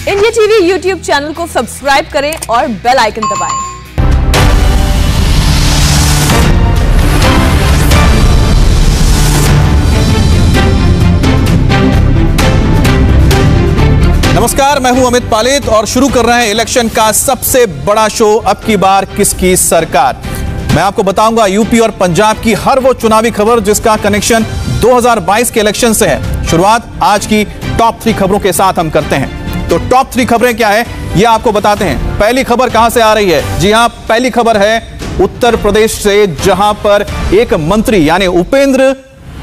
India TV YouTube channel को subscribe करें और बेल आइकन दबाएं। नमस्कार, मैं हूं अमित पालित और शुरू कर रहे हैं इलेक्शन का सबसे बड़ा शो, अब की बार किसकी सरकार। मैं आपको बताऊंगा यूपी और पंजाब की हर वो चुनावी खबर जिसका कनेक्शन 2022 के इलेक्शन से है। शुरुआत आज की टॉप 3 खबरों के साथ हम करते हैं। तो टॉप 3 खबरें क्या है ये आपको बताते हैं। पहली खबर कहां से आ रही है? जी हां, पहली खबर है उत्तर प्रदेश से, जहां पर एक मंत्री यानी उपेंद्र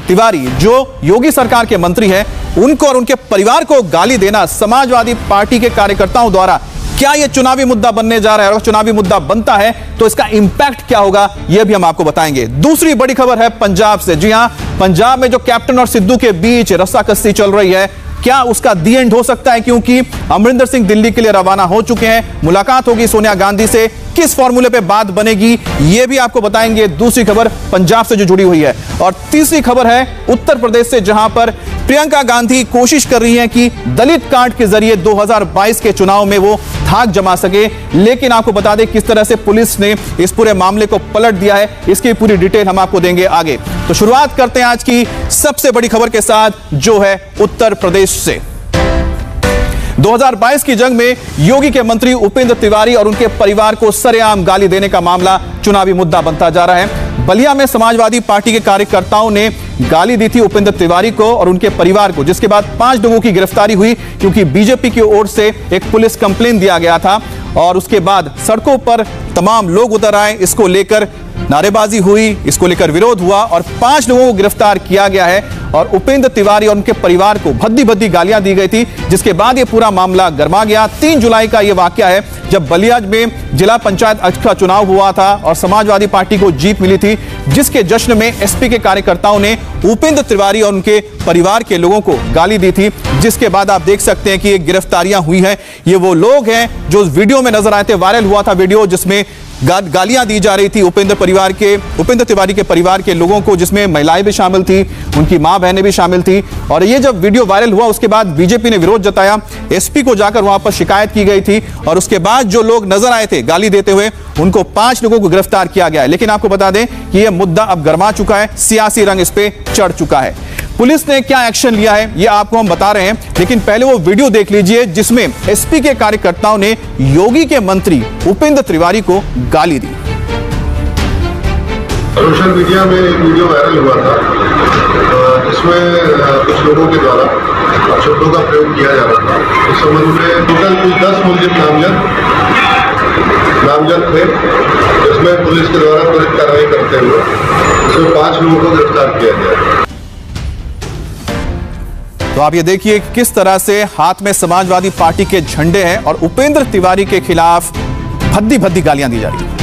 तिवारी जो योगी सरकार के मंत्री हैं, उनको और उनके परिवार को गाली देना समाजवादी पार्टी के कार्यकर्ताओं द्वारा क्या यह चुनावी मुद्दा बनने जा रहा है? और चुनावी मुद्दा बनता है तो इसका इंपैक्ट क्या होगा यह भी हम आपको बताएंगे। दूसरी बड़ी खबर है पंजाब से। जी हां, पंजाब में जो कैप्टन और सिद्धू के बीच रस्साकसी चल रही है, क्या उसका दी एंड हो सकता है? क्योंकि अमरिंदर सिंह दिल्ली के लिए रवाना हो चुके हैं, मुलाकात होगी सोनिया गांधी से, किस फॉर्मूले पे बात बनेगी यह भी आपको बताएंगे। दूसरी खबर पंजाब से जो जुड़ी हुई है। और तीसरी खबर है उत्तर प्रदेश से, जहां पर प्रियंका गांधी कोशिश कर रही हैं कि दलित कार्ड के जरिए 2022 के चुनाव में वो धाक जमा सके। लेकिन आपको बता दें किस तरह से पुलिस ने इस पूरे मामले को पलट दिया है, इसकी पूरी डिटेल हम आपको देंगे आगे। तो शुरुआत करते हैं आज की सबसे बड़ी खबर के साथ, जो है उत्तर प्रदेश से। 2022 की जंग में योगी के मंत्री उपेंद्र तिवारी और उनके परिवार को सरेआम गाली देने का मामला चुनावी मुद्दा बनता जा रहा है। बलिया में समाजवादी पार्टी के कार्यकर्ताओं ने गाली दी थी उपेंद्र तिवारी को और उनके परिवार को, जिसके बाद 5 लोगों की गिरफ्तारी हुई क्योंकि बीजेपी की ओर से एक पुलिस कंप्लेन दिया गया था। और उसके बाद सड़कों पर तमाम लोग उतर आए, इसको लेकर नारेबाजी हुई, इसको लेकर विरोध हुआ और 5 लोगों को गिरफ्तार किया गया है। और उपेंद्र तिवारी और उनके परिवार को भद्दी भद्दी गालियां दी गई थी, जिसके बाद यह पूरा मामला गर्मा गया। 3 जुलाई का यह वाकया है जब बलिया में जिला पंचायत अध्यक्ष का चुनाव हुआ था और समाजवादी पार्टी को जीत मिली थी, जिसके जश्न में एसपी के कार्यकर्ताओं ने उपेंद्र तिवारी और उनके परिवार के लोगों को गाली दी थी। जिसके बाद आप देख सकते हैं कि ये गिरफ्तारियां हुई हैं। ये वो लोग हैं जो वीडियो में नजर आए थे, वायरल हुआ था वीडियो जिसमें गालियां दी जा रही थी उपेंद्र तिवारी के परिवार के लोगों को, जिसमें महिलाएं भी शामिल थी, उनकी मां बहनें भी शामिल थी। और ये जब वीडियो वायरल हुआ उसके बाद बीजेपी ने विरोध जताया, एसपी को जाकर वहां पर शिकायत की गई थी और उसके बाद जो लोग नजर आए थे गाली देते हुए, उनको 5 लोगों को गिरफ्तार किया गया है। लेकिन आपको बता दें कि यह मुद्दा अब गर्मा चुका है, सियासी रंग इस पे चढ़ चुका है। पुलिस ने क्या एक्शन लिया है यह आपको हम बता रहे हैं, लेकिन पहले वो वीडियो देख लीजिए जिसमें एसपी के कार्यकर्ताओं ने योगी के मंत्री उपेंद्र तिवारी को गाली दी। सोशल मीडिया में एक वीडियो वायरल हुआ था जिसमें कुछ लोगों के द्वारा शब्दों का प्रयोग किया जा रहा था। इस संबंध में टोटल कुल 10 मुलजिम नामजद थे, जिसमें पुलिस के द्वारा त्वरित कार्रवाई करते हुए इसमें 5 लोगों को गिरफ्तार किया गया। तो आप ये देखिए किस तरह से हाथ में समाजवादी पार्टी के झंडे हैं और उपेंद्र तिवारी के खिलाफ भद्दी भद्दी गालियां दी जा रही हैं।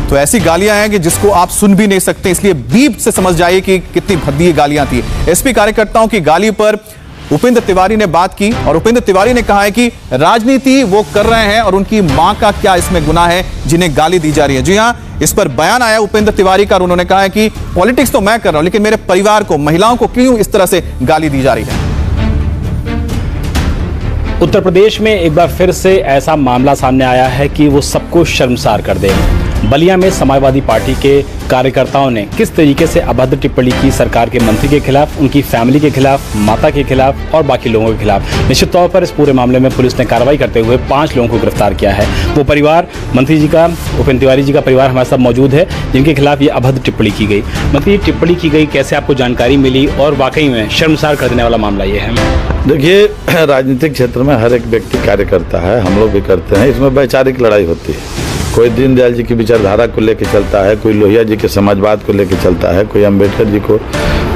तो ऐसी गालियां हैं कि जिसको आप सुन भी नहीं सकते, इसलिए बीप से समझ जाइए कि कितनी भद्दी गालियां थी। एसपी कार्यकर्ताओं की गाली पर उपेंद्र तिवारी ने बात की और उपेंद्र तिवारी ने कहा है कि राजनीति वो कर रहे हैं और उनकी मां का क्या इसमें गुनाह है जिन्हें गाली दी जा रही है। जी हां, इस पर बयान आया उपेंद्र तिवारी का और उन्होंने कहा है कि पॉलिटिक्स तो मैं कर रहा हूं, लेकिन मेरे परिवार को, महिलाओं को क्यों इस तरह से गाली दी जा रही है। उत्तर प्रदेश में एक बार फिर से ऐसा मामला सामने आया है कि वो सबको शर्मसार कर देगा। बलिया में समाजवादी पार्टी के कार्यकर्ताओं ने किस तरीके से अभद्र टिप्पणी की सरकार के मंत्री के खिलाफ, उनकी फैमिली के खिलाफ, माता के खिलाफ और बाकी लोगों के खिलाफ। निश्चित तौर पर इस पूरे मामले में पुलिस ने कार्रवाई करते हुए 5 लोगों को गिरफ्तार किया है। वो परिवार, मंत्री जी का, उपेंद्र तिवारी जी का परिवार हमारे साथ मौजूद है, जिनके खिलाफ ये अभद्र टिप्पणी की गई। मंत्री, टिप्पणी की गई, कैसे आपको जानकारी मिली और वाकई में शर्मसार कर देने वाला मामला ये है? देखिए, राजनीतिक क्षेत्र में हर एक व्यक्ति कार्य करता है, हम लोग भी करते हैं। इसमें वैचारिक लड़ाई होती है। कोई दीनदयाल जी की विचारधारा को लेकर चलता है, कोई लोहिया जी के समाजवाद को लेकर चलता है, कोई अम्बेडकर जी को,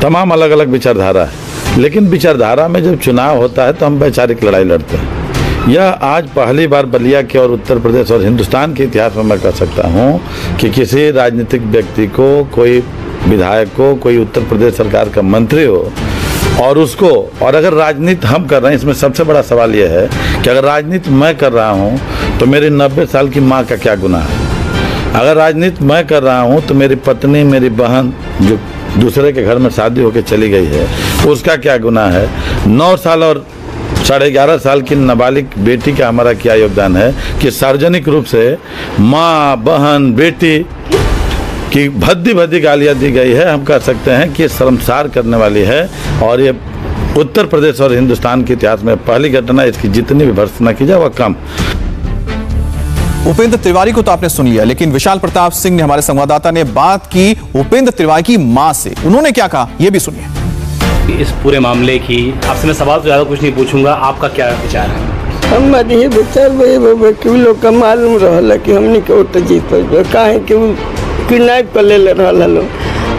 तमाम अलग अलग विचारधारा है। लेकिन विचारधारा में जब चुनाव होता है तो हम वैचारिक लड़ाई लड़ते हैं। यह आज पहली बार बलिया के और उत्तर प्रदेश और हिंदुस्तान के इतिहास में मैं कह सकता हूं कि किसी राजनीतिक व्यक्ति को, कोई विधायक को, कोई उत्तर प्रदेश सरकार का मंत्री हो और उसको, और अगर राजनीति हम कर रहे हैं, इसमें सबसे बड़ा सवाल यह है कि अगर राजनीति मैं कर रहा हूं तो मेरी 90 साल की माँ का क्या गुनाह है। अगर राजनीति मैं कर रहा हूं तो मेरी पत्नी, मेरी बहन जो दूसरे के घर में शादी होकर चली गई है, उसका क्या गुनाह है। 9 साल और 11.5 साल की नाबालिग बेटी का हमारा क्या योगदान है कि सार्वजनिक रूप से माँ, बहन, बेटी की भद्दी भद्दी गालियाँ दी गई है। हम कह सकते हैं कि शर्मसार करने वाली है और ये उत्तर प्रदेश और हिंदुस्तान के इतिहास में पहली घटना। इसकी जितनी भी भर्त्सना की जाए वह कम। उपेंद्र तिवारी को तो आपने सुन लिया, लेकिन विशाल प्रताप सिंह ने, हमारे संवाददाता ने बात की उपेंद्र तिवारी की मां से। उन्होंने क्या कहा ये भी सुनिए। इस पूरे मामले की आपसे मैं सवाल तो ज़्यादा कुछ नहीं पूछूंगा, आपका क्या विचार है? हमारे ये विचार भाई कि लोग का मालूम रहा कि हमने के वोट जीत काहे कि किनाइप कर ले रहा लो।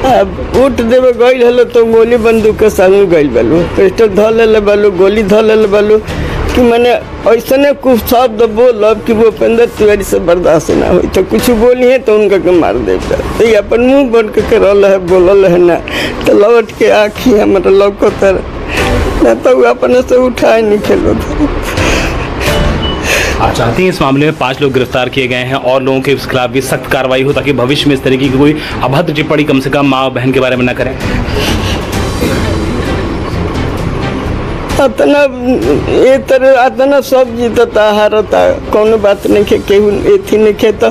अब वोट देवे गई हलो तो गोली बंदूक के संग गई बालू, पिस्टल धर ले बालू, गोली धर ले बालू कि मैंने ऐसा कुछ शब्द बोलब कि वो उपेंद्र तिवारी से बर्दाश्त ना हो। तो कुछ बोली है तो उनका के मार देता, तो ये अपन मुँह बन के रहा है, बोलल है ना, तो लौट के आँखी हमारा लौकतर ना, तो अपने से उठाए नहीं खेलो। आप चाहती हैं इस मामले में 5 लोग गिरफ्तार किए गए हैं और लोगों के खिलाफ भी सख्त कार्रवाई हो ताकि भविष्य में इस तरीके की कोई अभद्र टिप्पणी कम से कम माँ और बहन के बारे में न करें? अतना ये तरह अतना सब जीतता हारता, कौन बात नहीं के केहू एथी नहीं के, तो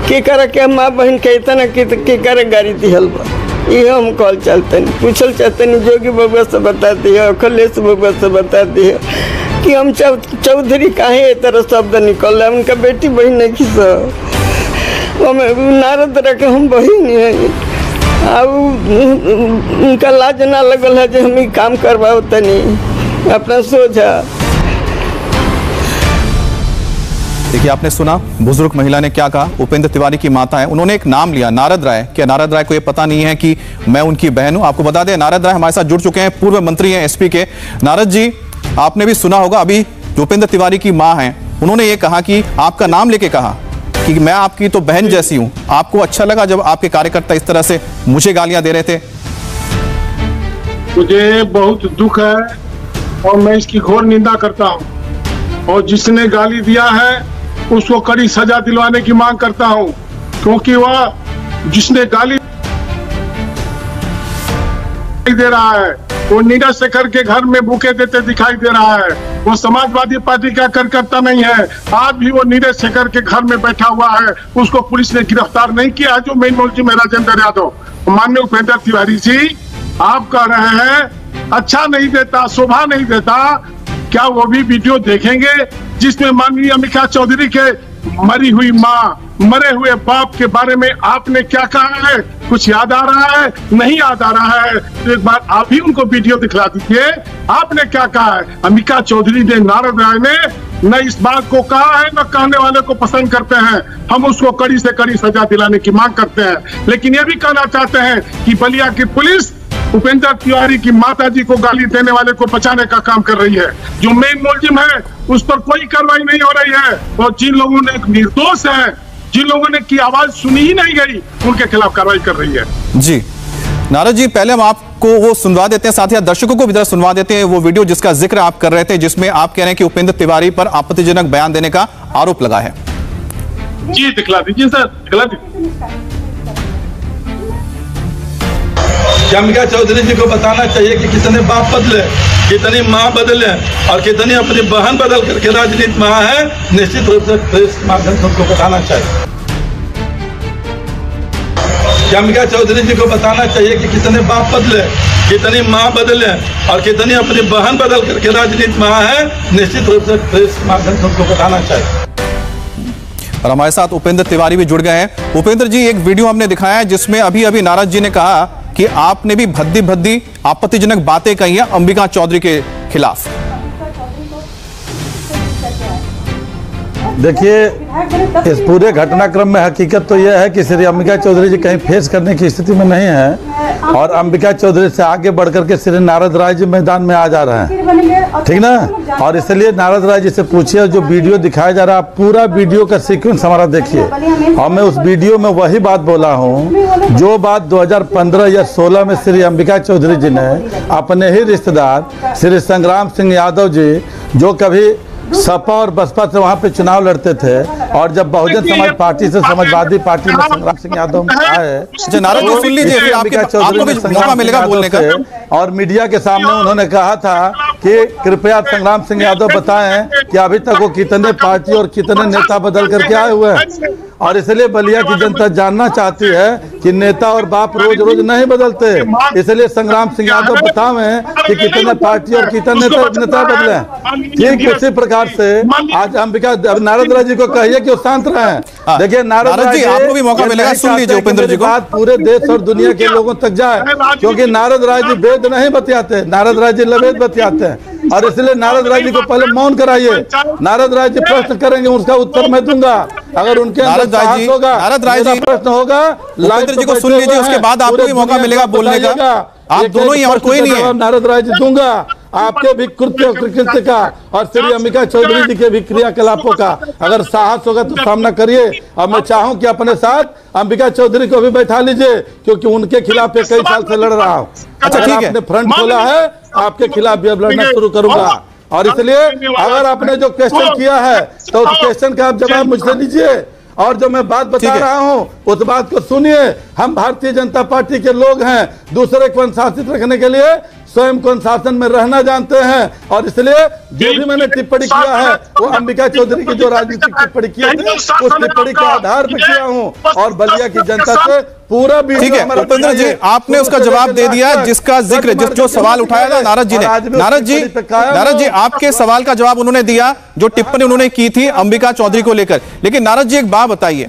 के करे के माँ बहन के इतना के करे गाड़ी दिहल बा। ये हम कॉल चलते नहीं, पूछल चाहते नहीं, जोगी बबुआ से बताती है, अखिलेश बबुआ से बताती है कि हम चौधरी काहे ये तरह शब्द निकल रहा है। उनका बेटी बहन नहीं की नारद रखे हम बहन है, अब उनका लाज ना लगल है जो हम ही काम करवाओ तनी अपना सोचा। देखिए, आपने सुना बुजुर्ग महिला ने क्या कहा। उपेंद्र तिवारी की माता है, उन्होंने एक नाम लिया नारद राय। क्या नारद राय को ये पता नहीं है कि मैं उनकी बहन हूं? आपको बता दें, नारद राय हमारे साथ जुड़ चुके हैं, पूर्व मंत्री हैं एसपी के। नारद जी, आपने भी सुना होगा, अभी जो उपेंद्र तिवारी की मां हैं, उन्होंने ये कहा कि आपका नाम लेके कहा कि मैं आपकी तो बहन जैसी हूं। आपको अच्छा लगा जब आपके कार्यकर्ता इस तरह से मुझे गालियां दे रहे थे? मुझे बहुत दुख है और मैं इसकी घोर निंदा करता हूं, और जिसने गाली दिया है उसको कड़ी सजा दिलवाने की मांग करता हूं, क्योंकि वह जिसने गाली दे रहा है वो नीरज शेखर के घर में बुके देते दिखाई दे रहा है। वो समाजवादी पार्टी का कार्यकर्ता नहीं है। आज भी वो नीरज शेखर के घर में बैठा हुआ है, उसको पुलिस ने गिरफ्तार नहीं किया। जो मेन मुलजिम है राजेंद्र यादव। माननीय उपेंद्र तिवारी जी, आप कह रहे हैं अच्छा नहीं देता, शोभा नहीं देता, क्या वो भी वीडियो देखेंगे जिसमें माननीय अंबिका चौधरी के मरी हुई माँ, मरे हुए बाप के बारे में आपने क्या कहा है? कुछ याद आ रहा है? नहीं याद आ रहा है तो एक बार आप ही उनको वीडियो दिखला दीजिए। आपने क्या कहा है? अंबिका चौधरी ने, नारद राय ने न इस बात को कहा है, न कहने वाले को पसंद करते हैं। हम उसको कड़ी से कड़ी सजा दिलाने की मांग करते हैं, लेकिन ये भी कहना चाहते हैं कि बलिया की पुलिस उपेंद्र तिवारी की माताजी को गाली देने वाले को बचाने का काम कर रही है। जो मेन मुलजिम है उस पर कोई कार्रवाई नहीं हो रही है, और जिन लोगों ने निर्दोष है, जिन लोगों ने की आवाज सुनी ही नहीं गई, उनके खिलाफ कार्रवाई कर रही है। जी नारद जी, पहले हम आपको वो सुनवा देते हैं, साथ ही दर्शकों को भी जरा सुनवा देते हैं वो वीडियो जिसका जिक्र आप कर रहे थे, जिसमें आप कह रहे हैं कि उपेंद्र तिवारी पर आपत्तिजनक बयान देने का आरोप लगा है। जी दिखला दीजिए सर, दिखला दीजिए। अंबिका चौधरी जी को बताना चाहिए कि कितने बाप बदले, कितनी माँ बदले और कितनी अपनी बहन बदल करके राजनीति में है। निश्चित रूप से प्रेस के माध्यम से उनको बताना चाहिए। अंबिका चौधरी जी को बताना चाहिए कि कितने बाप बदले, कितनी माँ बदले और कितनी अपनी बहन बदल करके राजनीति में है। निश्चित रूप से प्रेस के माध्यम से उनको बताना चाहिए। और हमारे साथ उपेंद्र तिवारी भी जुड़ गए हैं। उपेंद्र जी, एक वीडियो हमने दिखाया है जिसमें अभी नारद जी ने कहा कि आपने भी भद्दी भद्दी आपत्तिजनक बातें कही हैं अंबिका चौधरी के खिलाफ। देखिए, इस पूरे घटनाक्रम में हकीकत तो यह है कि श्री अंबिका चौधरी जी कहीं फेस करने की स्थिति में नहीं है। और अंबिका चौधरी से आगे बढ़कर के श्री नारद राय जी मैदान में आ जा रहे हैं, ठीक ना। और इसलिए नारद राय जी से पूछिए, जो वीडियो दिखाया जा रहा है पूरा वीडियो का सीक्वेंस हमारा देखिए। और मैं उस वीडियो में वही बात बोला हूँ जो बात 2015 या 16 में श्री अंबिका चौधरी जी ने अपने ही रिश्तेदार श्री संग्राम सिंह यादव जी, जो कभी सपा और बसपा से वहाँ पे चुनाव लड़ते थे, और जब बहुजन समाज पार्टी से समाजवादी पार्टी में संग्राम सिंह यादव आए, नारद जी सुन लीजिए, फिर आपको भी मौका मिलेगा बोलने का। और मीडिया के सामने उन्होंने कहा था कि कृपया संग्राम सिंह यादव बताएं कि अभी तक वो कितने पार्टी और कितने नेता बदल करके आए हुए हैं। और इसलिए बलिया की जनता जानना चाहती है कि नेता और बाप रोज रोज नहीं बदलते, इसलिए संग्राम सिंह यादव बतावें कि कितने पार्टी और कितने नेता बदले। ठीक उसी प्रकार से आज अंबिका नारद राय जी को कहिए कि वो शांत रहे। देखिए नारद राय जी, आपको भी मौका मिलेगा, सुन लीजिए उपेंद्र जी को। बात पूरे देश और दुनिया के लोगों तक जाए, क्योंकि नारद राय जी वेद नहीं बतियाते, नारद राय जी लवेद बतियाते हैं। और इसलिए नारद राय जी को पहले मौन कराइए। नारद राय जी प्रश्न करेंगे, उसका उत्तर मैं दूंगा। अगर उनके नारद राय जी प्रश्न होगा, उपेंद्र जी को सुन लीजिए, उसके बाद आपको भी मौका मिलेगा बोलने का। आप दोनों ही और कोई नहीं है। नारद राय जी दूंगा आपके भी कृत्य कृत्य का और श्री अंबिका चौधरी जी के भी क्रियाकलापों का अगर साहस होगा तो सामना करिए। और मैं चाहूं कि अपने साथ अंबिका चौधरी को भी बैठा लीजिए, क्योंकि उनके खिलाफ कई साल से लड़ रहा हूँ। अच्छा ठीक है, आपने फ्रंट खोला है, आपके खिलाफ भी अब लड़ना शुरू करूंगा। और इसलिए अगर आपने जो क्वेश्चन किया है तो उस क्वेश्चन का आप जवाब मुझसे दीजिए। और जो मैं बात बता रहा हूँ उस बात को सुनिए। हम भारतीय जनता पार्टी के लोग हैं, दूसरे को अनुशासित रखने के लिए स्वयं को अनुशासन में रहना जानते हैं। और इसलिए जो भी मैंने टिप्पणी किया है वो अंबिका चौधरी की जो राजनीतिक टिप्पणी किया है उस टिप्पणी के आधार पर किया हूँ। और बलिया की जनता से पूरा भी ठीक है उपेंद्र जी, आपने उसका जवाब दे दिया जिसका जिक्र जो सवाल उठाया था नारद जी ने। नारद जी आपके सवाल का जवाब उन्होंने दिया जो टिप्पणी उन्होंने की थी अंबिका चौधरी को लेकर। लेकिन नारद जी एक बात बताइए,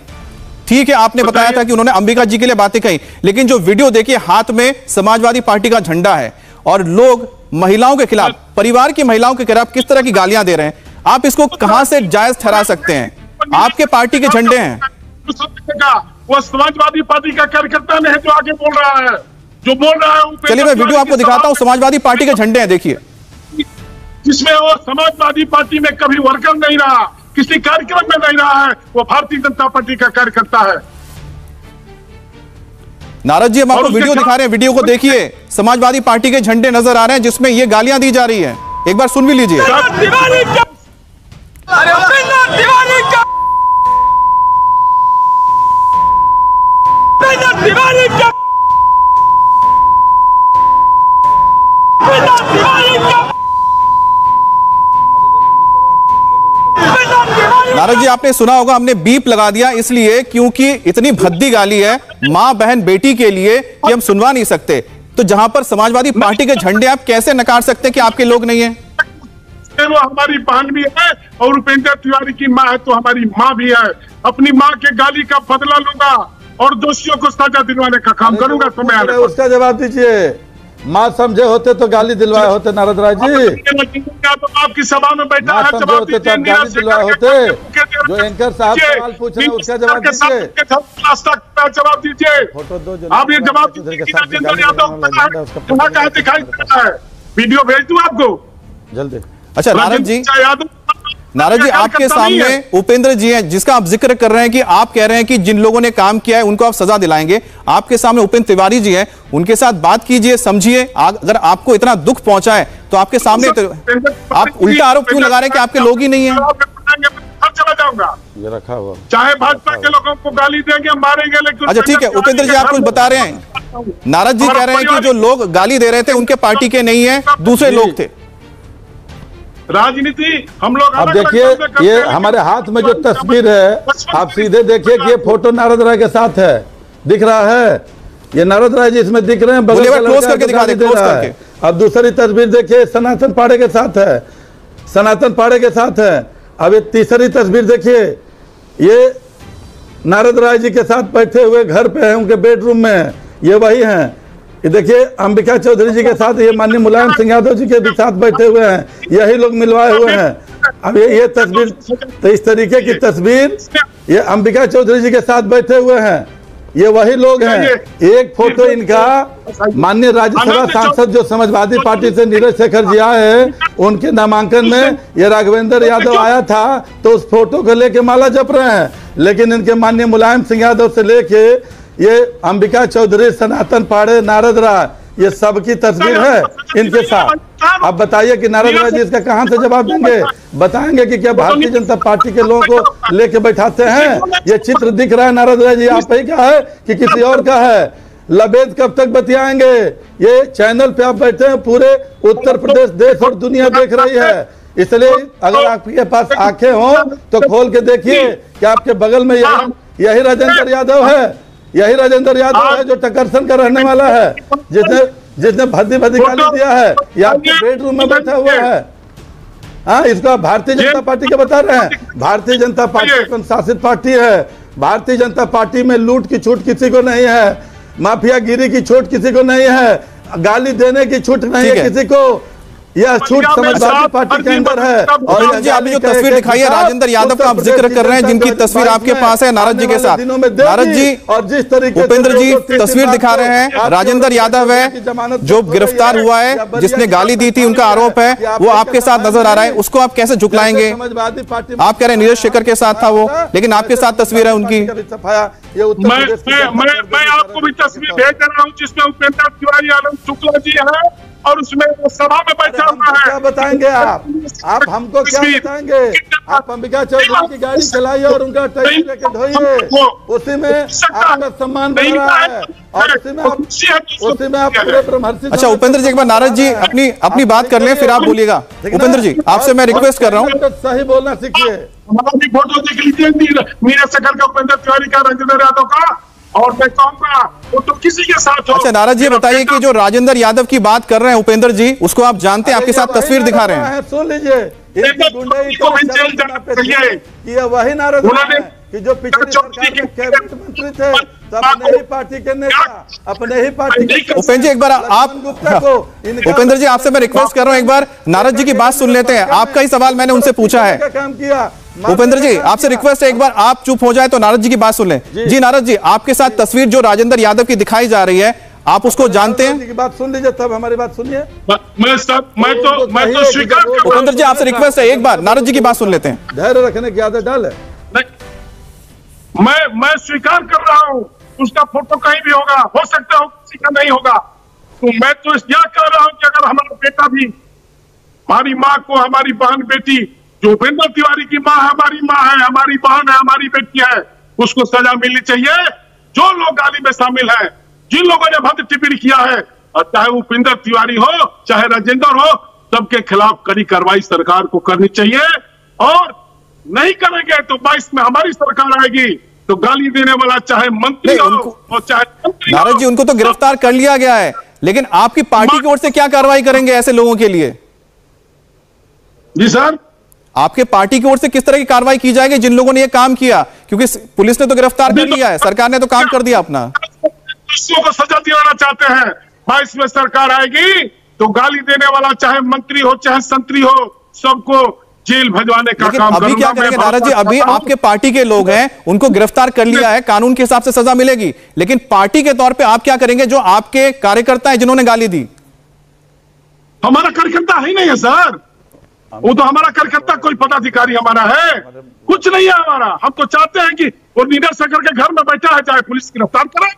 ठीक है आपने बताया था कि उन्होंने अंबिका जी के लिए बातें कही, लेकिन जो वीडियो देखिए हाथ में समाजवादी पार्टी का झंडा है और लोग महिलाओं के खिलाफ, परिवार की महिलाओं के खिलाफ किस तरह की गालियां दे रहे हैं, आप इसको कहां से जायज ठहरा सकते हैं? आपके पार्टी के झंडे हैं। वो समाजवादी पार्टी का कार्यकर्ता नहीं है जो आगे बोल रहा है, जो बोल रहा है। चलिए मैं वीडियो आपको दिखाता हूं, समाजवादी पार्टी के झंडे हैं, देखिए। जिसमें वो समाजवादी पार्टी में कभी वर्कर नहीं रहा, किसी कार्यक्रम में नहीं रहा है, वो भारतीय जनता पार्टी का कार्यकर्ता है। नारद जी हम आपको वीडियो दिखा रहे हैं, वीडियो को देखिए। समाजवादी पार्टी के झंडे नजर आ रहे हैं जिसमें ये गालियां दी जा रही है, एक बार सुन भी लीजिए। नारद जी आपने सुना होगा, हमने बीप लगा दिया इसलिए क्योंकि इतनी भद्दी गाली है मां बहन बेटी के लिए कि हम सुनवा नहीं सकते। तो जहां पर समाजवादी पार्टी के झंडे आप कैसे नकार सकते हैं कि आपके लोग नहीं है? वो हमारी बहन भी है और उपेंद्र तिवारी की मां है तो हमारी मां भी है। अपनी मां के गाली का बदला लूंगा और दोषियों को सजा दिलवाने का काम करूंगा समय आने पर। उसका जवाब दीजिए। माँ समझे होते तो गाली दिलवाए होते नारद राय जी। आपकी सभा में बैठा है, समझे होते तो गाली दिलवाए होते। जो एंकर साहब सवाल पूछ रहे हैं उसका जवाब दीजिए। जवाब दीजिए। फोटो दो, आप ये जवाब दिखाई दे रहा है, वीडियो भेज दूं आपको जल्दी। अच्छा नारद जी आपके सामने उपेंद्र जी हैं जिसका आप जिक्र कर रहे हैं कि आप कह रहे हैं कि जिन लोगों ने काम किया है उनको आप सजा दिलाएंगे। आपके सामने उपेंद्र तिवारी जी हैं, उनके साथ बात कीजिए, समझिए। अगर आपको इतना दुख पहुंचा है तो आपके सामने आप उल्टा आरोप क्यों लगा रहे हैं कि आपके लोग ही नहीं है? चला जाऊंगा, ये रखा हुआ चाहे भाजपा के लोगों को गाली देंगे, मारेंगे, लेकिन अच्छा ठीक है उपेंद्र जी आप कुछ बता रहे हैं। नारद जी कह रहे हैं कि जो लोग गाली दे रहे थे उनके पार्टी के नहीं है, दूसरे लोग थे। राजनीति हम लोग अब देखिए ये हमारे हाथ में जो तस्वीर है आप सीधे देखिए कि ये फोटो नारद राय के साथ है, दिख रहा है। ये नारद राय जी इसमें दिख रहे हैं, बगल क्लोज करके दिखा दे, क्लोज करके। अब दूसरी तस्वीर देखिए सनातन पाड़े के साथ है, सनातन पाड़े के साथ है। अब ये तीसरी तस्वीर देखिए, ये नारद राय जी के साथ बैठे हुए घर पे हैं, उनके बेडरूम में ये वही हैं। ये देखिए अंबिका चौधरी जी के साथ ये माननीय मुलायम सिंह यादव जी के भी साथ बैठे हुए हैं, यही लोग मिलवाए हुए हैं। अब ये तस्वीर तो इस तरीके की तस्वीर ये अंबिका चौधरी जी के साथ बैठे हुए हैं, ये वही लोग हैं। एक फोटो इनका माननीय राज्यसभा सांसद जो समाजवादी पार्टी से नीरज शेखर जी आए हैं, उनके नामांकन में ये राघवेंद्र यादव आया था, तो उस फोटो को लेके माला जप रहे हैं। लेकिन इनके माननीय मुलायम सिंह यादव से लेके ये अंबिका चौधरी, सनातन पाड़े, नारद राय, ये सबकी तस्वीर है इनके साथ। अब बताइए कि नारद राय जी इसका कहां से जवाब देंगे? बताएंगे कि क्या भारतीय जनता पार्टी के लोगों को लेके बैठाते हैं? ये चित्र दिख रहा है नारद राय जी, आप ही का है कि किसी और का है? लबेद कब तक बतियाएंगे? ये चैनल पे आप बैठे हैं, पूरे उत्तर प्रदेश, देश और दुनिया देख रही है। इसलिए अगर आपके पास आंखें हो तो खोल के देखिए कि आपके बगल में यही राजेंद्र यादव है, यही राजेंद्र यादव है जो टकरसन का रहने वाला है, जिसने भद्दी भद्दी गाली दिया है। ये आपके बेडरूम में बैठा हुआ है। हाँ, इसको आप भारतीय जनता पार्टी के बता रहे हैं। भारतीय जनता पार्टी अनुशासित पार्टी है। भारतीय जनता पार्टी में लूट की छूट किसी को नहीं है, माफियागिरी की छूट किसी को नहीं है, गाली देने की छूट नहीं है किसी को। यह छूट समाजवादी पार्टी के अंदर है। और जी आपने जो तस्वीर दिखाई है राजेंद्र यादव का आप जिक्र कर रहे हैं, जिनकी तस्वीर आपके पास है नारद जी के साथ। नारद जी और जिस तरीके उपेंद्र जी तस्वीर दिखा रहे हैं, राजेंद्र यादव है जो गिरफ्तार हुआ है, जिसने गाली दी थी, उनका आरोप है, वो आपके साथ नजर आ रहा है। उसको आप कैसे झुकलाएंगे? आप कह रहे हैं नीरज शेखर के साथ था वो, लेकिन आपके साथ तस्वीर है उनकी। मैं आपको भी तस्वीर भेज रहा हूँ जिसमें उपेंद्र तिवारी आनंद शुक्ला जी है और उसमें सभा में बैठा हुआ है। क्या बताएंगे आप हमको क्या बताएंगे? आप अंबिका चौधरी की गाड़ी चलाइए और उनका टैक्सी लेके ढोइए, उसी में आपका सम्मान बढ़ रहा है और उसी में आप पूरे ब्रह्मर्षि। अच्छा उपेंद्र जी, एक बार नारद जी अपनी बात कर लें, फिर आप बोलिएगा। उपेंद्र जी आपसे मैं रिक्वेस्ट कर रहा हूँ, सही बोलना सीखिए। हमारा भी फोटो देख लीजिए नीरज शेखर का, उपेंद्र तिवारी का, राजेंद्र यादव का, और मैं कहूँगा वो तो किसी के साथ हो। अच्छा नारद जी बताइए कि जो राजेंद्र यादव की बात कर रहे हैं उपेंद्र जी, उसको आप जानते हैं, आपके साथ तस्वीर दिखा रहे हैं। सुन लीजिए, वही नारद कि जो पिछली सरकार के कैबिनेट मंत्री थे, अपने ही पार्टी के नेता, अपने ही पार्टी के। उपेंद्र जी एक बार आप, उपेंद्र जी आपसे मैं रिक्वेस्ट कर रहा हूं, एक बार नारद जी की बात सुन लेते हैं। आपका ही सवाल मैंने उनसे पूछा है। काम किया उपेंद्र जी आपसे रिक्वेस्ट है, एक बार आप चुप हो जाए तो नारद जी की बात सुन लें। जी नारद जी, आपके साथ तस्वीर जो राजेंद्र यादव की दिखाई जा रही है, आप उसको जानते हैं? बात सुन लीजिए तब हमारी बात सुनिए। मैं तो स्वीकार कर रहा हूं। उपेंद्र जी आपसे रिक्वेस्ट है, एक बार नारद जी की बात सुन लेते हैं। धैर्य रखने की आदत डाल है। मैं स्वीकार कर रहा हूं, उसका फोटो कहीं भी होगा, हो सकता है किसी का नहीं होगा। तो मैं तो यह कह रहा हूं कि अगर हमारा बेटा भी, हमारी माँ को, हमारी बहन बेटी, जो उपेंद्र तिवारी की माँ है, हमारी माँ है, हमारी बहन है, हमारी बेटी है, उसको सजा मिलनी चाहिए। जो लोग गाली में शामिल हैं, जिन लोगों ने भद्द टिप्पणी किया है, और चाहे उपेंद्र तिवारी हो चाहे राजेंद्र हो, सबके खिलाफ कड़ी कार्रवाई सरकार को करनी चाहिए। और नहीं करेंगे तो 22 में हमारी सरकार आएगी, तो गाली देने वाला चाहे मंत्री हो और चाहे नारद जी, उनको तो गिरफ्तार कर लिया गया है, लेकिन आपकी पार्टी की ओर से क्या कार्रवाई करेंगे ऐसे लोगों के लिए? जी सर, आपके पार्टी की ओर से किस तरह की कार्रवाई की जाएगी जिन लोगों ने यह काम किया? क्योंकि पुलिस ने तो गिरफ्तार कर लिया है, सरकार ने तो काम कर दिया अपना। को सजा दिलाना चाहते हैं। 22 में सरकार आएगी तो गाली देने वाला चाहे मंत्री हो चाहे संतरी हो, सबको जेल भेजवाने का काम अभी क्या करेंगे नारद जी? अभी आपके पार्टी के लोग हैं, उनको गिरफ्तार कर लिया है, कानून के हिसाब से सजा मिलेगी, लेकिन पार्टी के तौर पे आप क्या करेंगे जो आपके कार्यकर्ता हैं जिन्होंने गाली दी? हमारा कार्यकर्ता ही नहीं है सर, वो तो हमारा कार्यकर्ता कोई पदाधिकारी हमारा है, कुछ नहीं है हमारा। हम तो चाहते हैं कि वो नीरज शेखर के घर में बैठा है, चाहे पुलिस गिरफ्तार करे,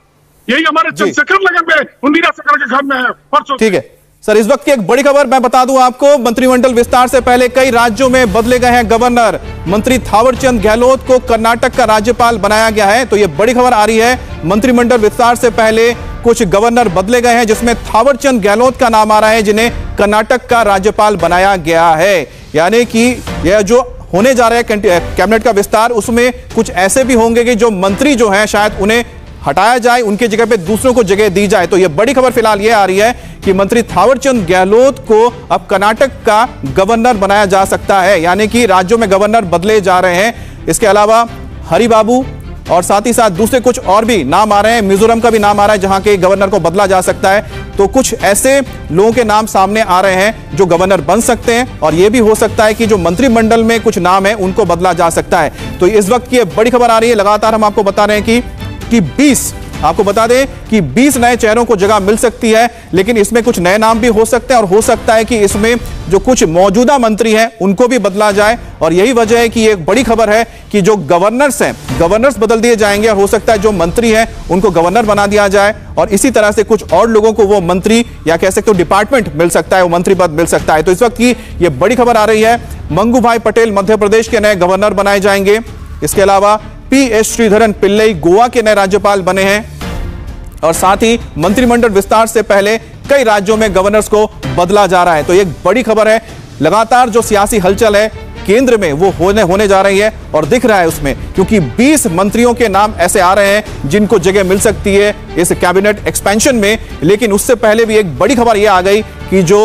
यही हमारे चंद्रशेखर नगर में वो नीरज शेखर के घर में है परसों। ठीक है सर, इस वक्त की एक बड़ी खबर मैं बता दूं आपको, मंत्रिमंडल विस्तार से पहले कई राज्यों में बदले गए हैं गवर्नर। मंत्री थावरचंद गहलोत को कर्नाटक का राज्यपाल बनाया गया है, तो यह बड़ी खबर आ रही है। मंत्रिमंडल विस्तार से पहले कुछ गवर्नर बदले गए हैं, जिसमें थावरचंद गहलोत का नाम आ रहा है, जिन्हें कर्नाटक का राज्यपाल बनाया गया है। यानी कि यह जो होने जा रहा है कैबिनेट का विस्तार, उसमें कुछ ऐसे भी होंगे कि जो मंत्री जो हैं शायद उन्हें हटाया जाए, उनकी जगह पे दूसरों को जगह दी जाए। तो यह बड़ी खबर फिलहाल यह आ रही है कि मंत्री थावरचंद गहलोत को अब कर्नाटक का गवर्नर बनाया जा सकता है, यानी कि राज्यों में गवर्नर बदले जा रहे हैं। इसके अलावा हरिबाबू और साथ ही साथ दूसरे कुछ और भी नाम आ रहे हैं, मिजोरम का भी नाम आ रहा है जहां के गवर्नर को बदला जा सकता है। तो कुछ ऐसे लोगों के नाम सामने आ रहे हैं जो गवर्नर बन सकते हैं, और यह भी हो सकता है कि जो मंत्रिमंडल में कुछ नाम है उनको बदला जा सकता है। तो इस वक्त की बड़ी खबर आ रही है, लगातार हम आपको बता रहे हैं कि 20 आपको बता दें कि 20 नए चेहरों को जगह मिल सकती है, लेकिन इसमें कुछ नए नाम भी हो सकते हैं और हो सकता है कि इसमें जो कुछ मौजूदा मंत्री हैं उनको भी बदला जाए। और यही वजह है कि ये एक बड़ी खबर है कि जो गवर्नर्स हैं, गवर्नर्स बदल दिए जाएंगे और हो सकता है जो मंत्री हैं उनको गवर्नर बना दिया जाए और इसी तरह से कुछ और लोगों को वो मंत्री या कह सकते हो डिपार्टमेंट मिल सकता है, वो मंत्री पद मिल सकता है। तो इस वक्त की ये बड़ी खबर आ रही है, मंगूभाई पटेल मध्य प्रदेश के नए गवर्नर बनाए जाएंगे। इसके अलावा पी.एस. श्रीधरन पिल्लई गोवा के नए राज्यपाल बने हैं और साथ ही मंत्रिमंडल विस्तार से पहले कई राज्यों में गवर्नर्स को बदला जा रहा है। तो ये एक बड़ी खबर है। लगातार जो सियासी हलचल है केंद्र में वो होने जा रही है और दिख रहा है उसमें, क्योंकि 20 मंत्रियों के नाम ऐसे आ रहे हैं जिनको जगह मिल सकती है इस कैबिनेट एक्सपेंशन में। लेकिन उससे पहले भी एक बड़ी खबर यह आ गई कि जो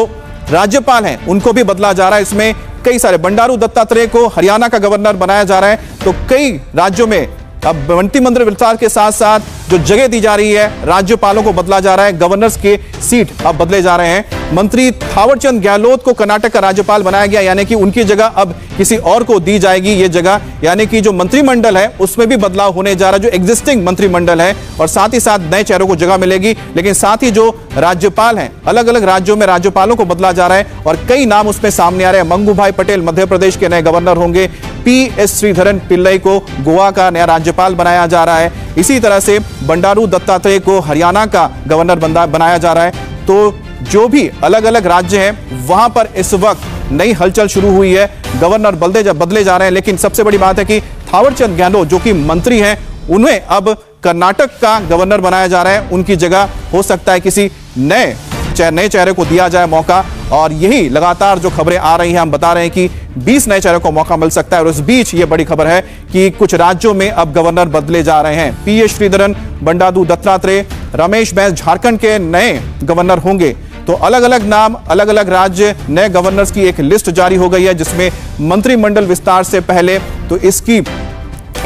राज्यपाल हैं उनको भी बदला जा रहा है। इसमें कई सारे, बंडारू दत्तात्रेय को हरियाणा का गवर्नर बनाया जा रहा है। तो कई राज्यों में अब मंत्रिमंडल विस्तार के साथ साथ जो जगह दी जा रही है, राज्यपालों को बदला जा रहा है, गवर्नर्स के सीट अब बदले जा रहे हैं। मंत्री थावरचंद गहलोत को कर्नाटक का राज्यपाल बनाया गया, यानी कि उनकी जगह अब किसी और को दी जाएगी ये जगह, यानी कि जो मंत्रिमंडल है उसमें भी बदलाव होने जा रहा है, जो एग्जिस्टिंग मंत्रिमंडल है, और साथ ही साथ नए चेहरों को जगह मिलेगी। लेकिन साथ ही जो राज्यपाल हैं, अलग अलग राज्यों में राज्यपालों को बदला जा रहा है और कई नाम उसमें सामने आ रहे हैं। मंगूभाई पटेल मध्य प्रदेश के नए गवर्नर होंगे, पी.एस. श्रीधरन पिल्लई को गोवा का नया राज्यपाल बनाया जा रहा है, इसी तरह से बंडारू दत्तात्रेय को हरियाणा का गवर्नर बनाया जा रहा है। तो जो भी अलग अलग राज्य हैं वहां पर इस वक्त नई हलचल शुरू हुई है, गवर्नर बदले जा रहे हैं। लेकिन सबसे बड़ी बात है कि थावरचंद गहलोत जो कि मंत्री हैं उन्हें अब कर्नाटक का गवर्नर बनाया जा रहा है, उनकी जगह हो सकता है किसी नए चेहरे को दिया जाए मौका। और यही लगातार जो खबरें आ रही हैं, हम बता रहे हैं कि 20 नए चेहरों को मौका मिल सकता है। और इस बीच ये बड़ी खबर है कि कुछ राज्यों में अब गवर्नर बदले जा रहे हैं। पी.एस. श्रीधरन, बंडारू दत्तात्रेय, रमेश बैस झारखंड के नए गवर्नर होंगे। तो अलग अलग नाम, अलग अलग राज्य, नए गवर्नर्स की एक लिस्ट जारी हो गई है, जिसमें मंत्रिमंडल विस्तार से पहले तो इसकी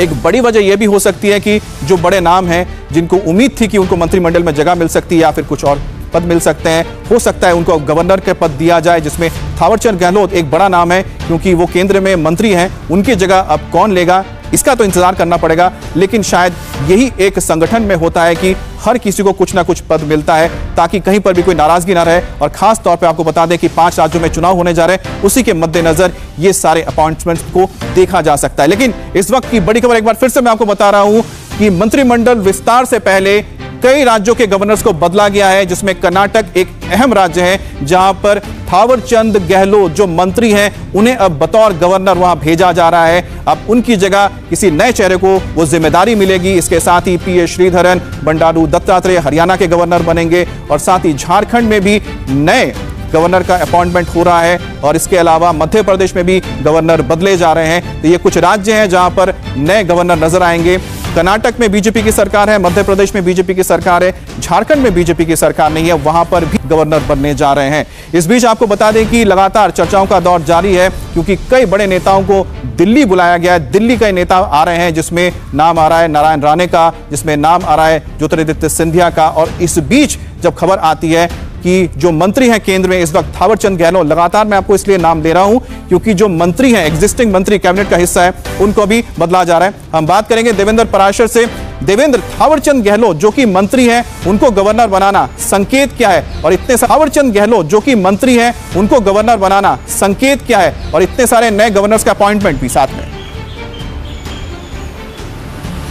एक बड़ी वजह यह भी हो सकती है कि जो बड़े नाम हैं जिनको उम्मीद थी कि उनको मंत्रिमंडल में जगह मिल सकती है या फिर कुछ और पद मिल सकते हैं, हो सकता है उनको गवर्नर के पद दिया जाए, जिसमें थावरचंद गहलोत एक बड़ा नाम है क्योंकि वो केंद्र में मंत्री हैं। उनकी जगह अब कौन लेगा इसका तो इंतजार करना पड़ेगा। लेकिन शायद यही एक संगठन में होता है कि हर किसी को कुछ ना कुछ पद मिलता है ताकि कहीं पर भी कोई नाराजगी ना रहे। और खास तौर पे आपको बता दें कि 5 राज्यों में चुनाव होने जा रहे हैं, उसी के मद्देनजर ये सारे अपॉइंटमेंट्स को देखा जा सकता है। लेकिन इस वक्त की बड़ी खबर एक बार फिर से मैं आपको बता रहा हूं कि मंत्रिमंडल विस्तार से पहले कई राज्यों के गवर्नर्स को बदला गया है, जिसमें कर्नाटक एक अहम राज्य है जहां पर थावरचंद गहलोत जो मंत्री हैं उन्हें अब बतौर गवर्नर वहां भेजा जा रहा है। अब उनकी जगह किसी नए चेहरे को वो जिम्मेदारी मिलेगी। इसके साथ ही पी.एस. श्रीधरन, बंडारू दत्तात्रेय हरियाणा के गवर्नर बनेंगे और साथ ही झारखंड में भी नए गवर्नर का अपॉइंटमेंट हो रहा है और इसके अलावा मध्य प्रदेश में भी गवर्नर बदले जा रहे हैं। तो ये कुछ राज्य हैं जहां पर नए गवर्नर नजर आएंगे। कर्नाटक में बीजेपी की सरकार है, मध्य प्रदेश में बीजेपी की सरकार है, झारखंड में बीजेपी की सरकार नहीं है, वहां पर भी गवर्नर बनने जा रहे हैं। इस बीच आपको बता दें कि लगातार चर्चाओं का दौर जारी है क्योंकि कई बड़े नेताओं को दिल्ली बुलाया गया है। दिल्ली कई नेता आ रहे हैं, जिसमें नाम आ रहा है नारायण राणे का, जिसमें नाम आ रहा है ज्योतिरादित्य सिंधिया का। और इस बीच जब खबर आती है कि जो मंत्री हैं केंद्र में इस वक्त थावरचंद गहलोत, लगातार मैं आपको इसलिए नाम दे रहा हूं क्योंकि जो मंत्री हैं, एग्जिस्टिंग मंत्री कैबिनेट का हिस्सा है, उनको भी बदला जा रहा है। हम बात करेंगे देवेंद्र पराशर से। देवेंद्र, थावरचंद गहलोत जो कि मंत्री हैं उनको गवर्नर बनाना संकेत क्या है? और इतने थावरचंद गहलोत जो कि मंत्री हैं उनको गवर्नर बनाना संकेत क्या है? और इतने सारे नए गवर्नर्स का अपॉइंटमेंट भी साथ में।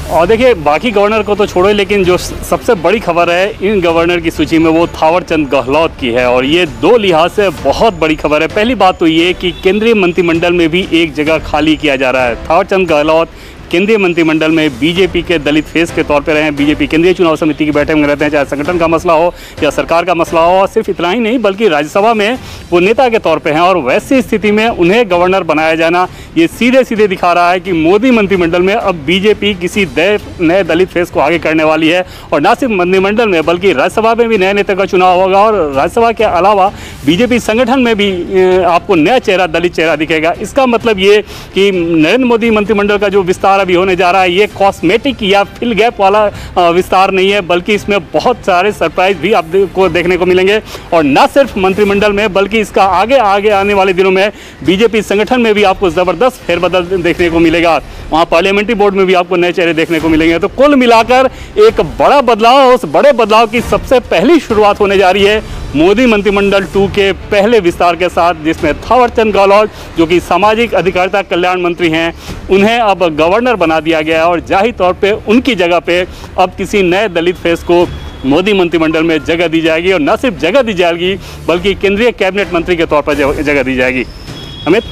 और देखिए, बाकी गवर्नर को तो छोड़ो, लेकिन जो सबसे बड़ी खबर है इन गवर्नर की सूची में वो थावरचंद गहलोत की है और ये 2 लिहाज से बहुत बड़ी खबर है। पहली बात तो ये कि केंद्रीय मंत्रिमंडल में भी एक जगह खाली किया जा रहा है। थावरचंद गहलोत केंद्रीय मंत्रिमंडल में बीजेपी के दलित फेस के तौर पर रहे हैं, बीजेपी केंद्रीय चुनाव समिति की बैठक में रहते हैं, चाहे संगठन का मसला हो या सरकार का मसला हो। और सिर्फ इतना ही नहीं बल्कि राज्यसभा में वो नेता के तौर पे हैं और वैसी स्थिति में उन्हें गवर्नर बनाया जाना ये सीधे सीधे दिखा रहा है कि मोदी मंत्रिमंडल में अब बीजेपी किसी नए दलित फेस को आगे करने वाली है। और न सिर्फ मंत्रिमंडल में बल्कि राज्यसभा में भी नए नेता का चुनाव होगा और राज्यसभा के अलावा बीजेपी संगठन में भी आपको नया चेहरा, दलित चेहरा दिखेगा। इसका मतलब ये कि नरेंद्र मोदी मंत्रिमंडल का जो विस्तार भी होने जा रहा है। ये कॉस्मेटिक या फिल गैप वाला विस्तार नहीं है, बल्कि इसमें बहुत सारे सरप्राइज भी आपको देखने को मिलेंगे। और न सिर्फ मंत्रिमंडल में, बल्कि इसका आगे आने वाले दिनों में बीजेपी संगठन में भी आपको ज़बरदस्त फेरबदल देखने को मिलेगा। वहाँ पार्लियामेंट्री बोर्ड में भी आपको नए चेहरे देखने को मिलेंगे। तो कुल मिलाकर एक बड़ा बदलाव, उस बड़े बदलाव की सबसे पहली शुरुआत होने जा रही है मोदी मंत्रिमंडल 2 के पहले विस्तार के साथ, जिसमें थावरचंद गहलोत जो कि सामाजिक अधिकारिता कल्याण मंत्री हैं, उन्हें अब गवर्नर बना दिया गया है। और जाहिर तौर पे उनकी जगह पे अब किसी नए दलित फेस को मोदी मंत्रिमंडल में जगह दी जाएगी। और न सिर्फ जगह दी जाएगी, बल्कि केंद्रीय कैबिनेट मंत्री के तौर पर जगह दी जाएगी। अमित,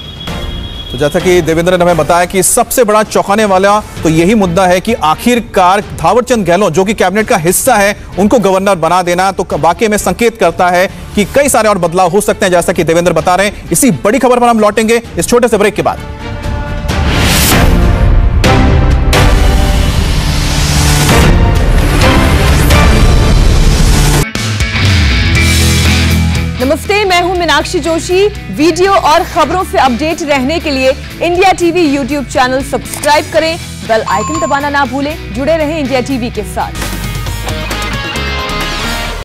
तो जैसा कि देवेंद्र ने हमें बताया कि सबसे बड़ा चौंकाने वाला तो यही मुद्दा है कि आखिरकार थावरचंद गहलोत जो कि कैबिनेट का हिस्सा है, उनको गवर्नर बना देना तो वाकई में संकेत करता है कि कई सारे और बदलाव हो सकते हैं, जैसा कि देवेंद्र बता रहे हैं। इसी बड़ी खबर पर हम लौटेंगे इस छोटे से ब्रेक के बाद। नमस्ते, मैं हूं मीनाक्षी जोशी। वीडियो और खबरों से अपडेट रहने के लिए India TV YouTube channel subscribe करें, बेल आइकन दबाना ना भूलें। जुड़े रहें इंडिया टीवी के साथ।